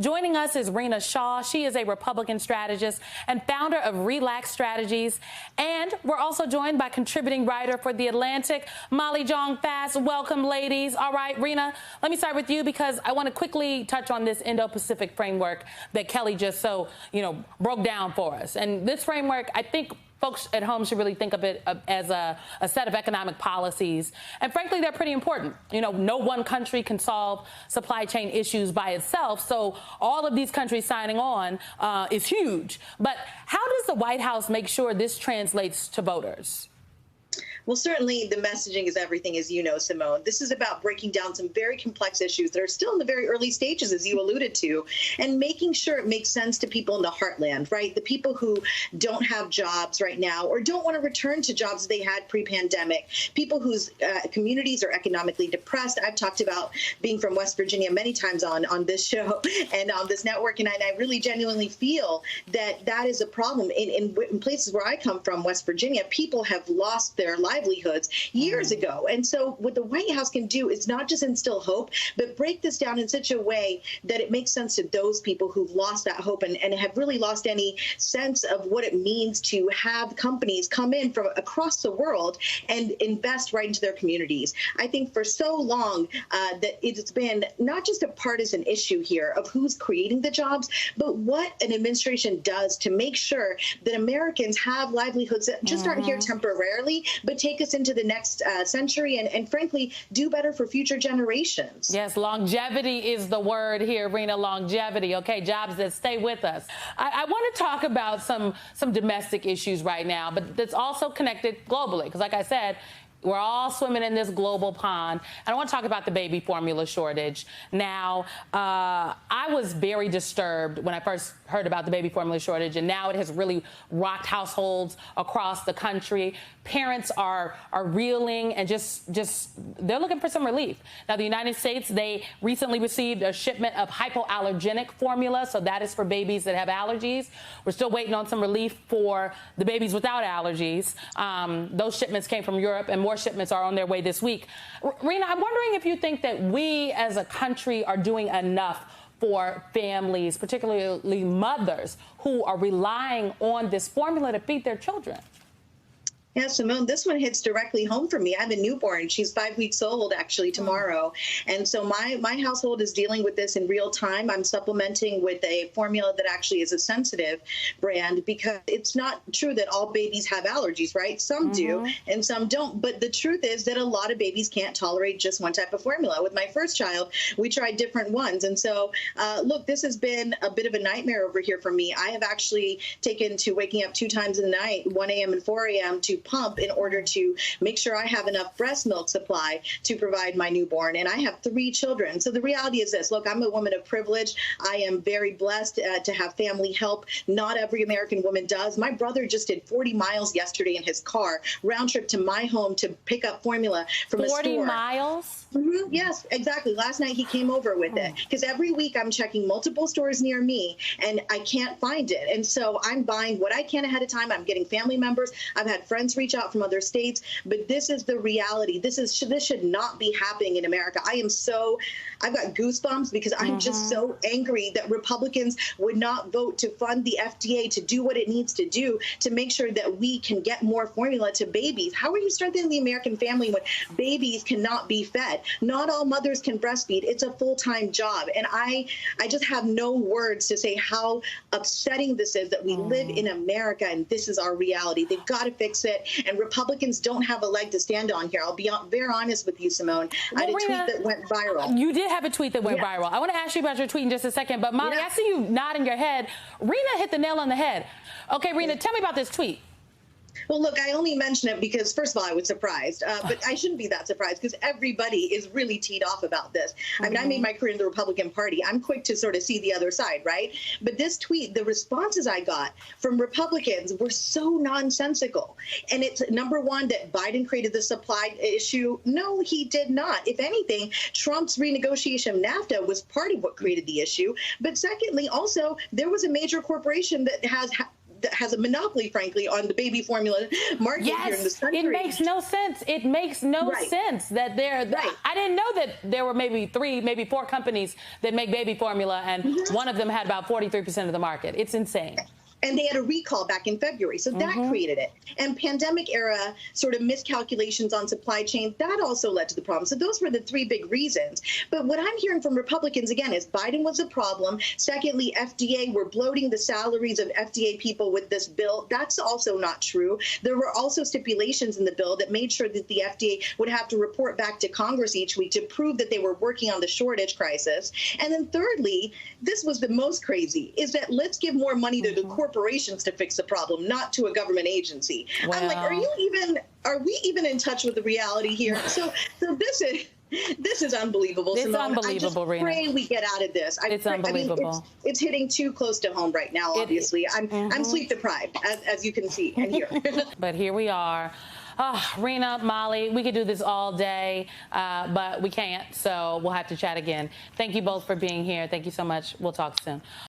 Joining us is Rina Shah. She is a Republican strategist and founder of Relax Strategies. And we're also joined by contributing writer for The Atlantic, Molly Jong-Fast. Welcome, ladies. All right, Rina, let me start with you because I want to quickly touch on this Indo-Pacific framework that Kelly just broke down for us. And this framework, I think, folks at home should really think of it as a set of economic policies. And frankly, they're pretty important. No one country can solve supply chain issues by itself. So all of these countries signing on is huge. But how does the White House make sure this translates to voters? Well, certainly the messaging is everything, as you know, Symone. This is about breaking down some very complex issues that are still in the very early stages, as you alluded to, and making sure it makes sense to people in the heartland, right? The people who don't have jobs right now or don't want to return to jobs they had pre-pandemic, people whose communities are economically depressed. I've talked about being from West Virginia many times on this show and on this network, and I really genuinely feel that that is a problem. In places where I come from, West Virginia, people have lost their livelihoods years ago. And so what the White House can do is not just instill hope, but break this down in such a way that it makes sense to those people who've lost that hope and have really lost any sense of what it means to have companies come in from across the world and invest right into their communities. I think for so long that it's been not just a partisan issue here of who's creating the jobs, but what an administration does to make sure that Americans have livelihoods that just aren't here temporarily, but take us into the next century and frankly, do better for future generations. Yes, longevity is the word here, Rina, longevity. Okay, jobs that stay with us. I want to talk about some domestic issues right now, but that's also connected globally, because like I said, we're all swimming in this global pond. And I want to talk about the baby formula shortage. Now, I was very disturbed when I first heard about the baby formula shortage, and now it has really rocked households across the country. Parents are reeling and just they're looking for some relief. Now, the United States, they recently received a shipment of hypoallergenic formula, so that is for babies that have allergies. We're still waiting on some relief for the babies without allergies. Those shipments came from Europe, and more shipments are on their way this week. Rina, I'm wondering if you think that we as a country are doing enough for families, particularly mothers, who are relying on this formula to feed their children. Yeah, Symone, this one hits directly home for me. I have a newborn. She's 5 weeks old, actually, tomorrow. And so my household is dealing with this in real time. I'm supplementing with a formula that actually is a sensitive brand, because it's not true that all babies have allergies, right? Some do and some don't. But the truth is that a lot of babies can't tolerate just one type of formula. With my first child, we tried different ones. And so, look, this has been a bit of a nightmare over here for me. I have actually taken to waking up 2 times in the night, 1 a.m. and 4 a.m. to pump in order to make sure I have enough breast milk supply to provide my newborn. And I have 3 children. So the reality is this. Look, I'm a woman of privilege. I am very blessed to have family help. Not every American woman does. My brother just did 40 miles yesterday in his car, round trip to my home to pick up formula from a store. 40 miles? Yes, exactly. Last night he came over with it, because every week I'm checking multiple stores near me and I can't find it. And so I'm buying what I can ahead of time. I'm getting family members. I've had friends reach out from other states, but this is the reality. This should not be happening in America. I've got goosebumps because I'm just so angry that Republicans would not vote to fund the FDA to do what it needs to do to make sure that we can get more formula to babies. How are you strengthening the American family when babies cannot be fed? Not all mothers can breastfeed. It's a full-time job. And I just have no words to say how upsetting this is that we live in America and this is our reality. They've got to fix it. And Republicans don't have a leg to stand on here. I'll be very honest with you, Symone. I had a tweet that went viral. You did have a tweet that went viral. I want to ask you about your tweet in just a second. But Molly, I see you nodding your head. Rina hit the nail on the head. Okay, Rina, tell me about this tweet. Well, look, I only mention it because, first of all, I was surprised, but I shouldn't be that surprised because everybody is really teed off about this. I mean, I made my career in the Republican Party. I'm quick to sort of see the other side, right? But this tweet, the responses I got from Republicans were so nonsensical. And it's, number one, that Biden created the supply issue. No, he did not. If anything, Trump's renegotiation of NAFTA was part of what created the issue. But secondly, also, there was a major corporation that that has a monopoly, frankly, on the baby formula market here in this country. It makes no sense. It makes no sense that I didn't know that there were maybe 3, maybe 4 companies that make baby formula, and one of them had about 43% of the market. It's insane. And they had a recall back in February. So that created it. And pandemic era sort of miscalculations on supply chain, that also led to the problem. So those were the 3 big reasons. But what I'm hearing from Republicans, again, is Biden was a problem. Secondly, FDA, we're bloating the salaries of FDA people with this bill. That's also not true. There were also stipulations in the bill that made sure that the FDA would have to report back to Congress each week to prove that they were working on the shortage crisis. And then thirdly, this was the most crazy, is that let's give more money to the corporations to fix the problem, not to a government agency. Well, I'm like, are we even in touch with the reality here? So this is unbelievable. It's Symone. unbelievable, Rina. I just pray we get out of this. It's unbelievable. I mean, it's hitting too close to home right now, obviously. I'm sleep deprived, as you can see and hear. But here we are. Oh, Rina, Molly, we could do this all day, but we can't, so we'll have to chat again. Thank you both for being here. Thank you so much. We'll talk soon.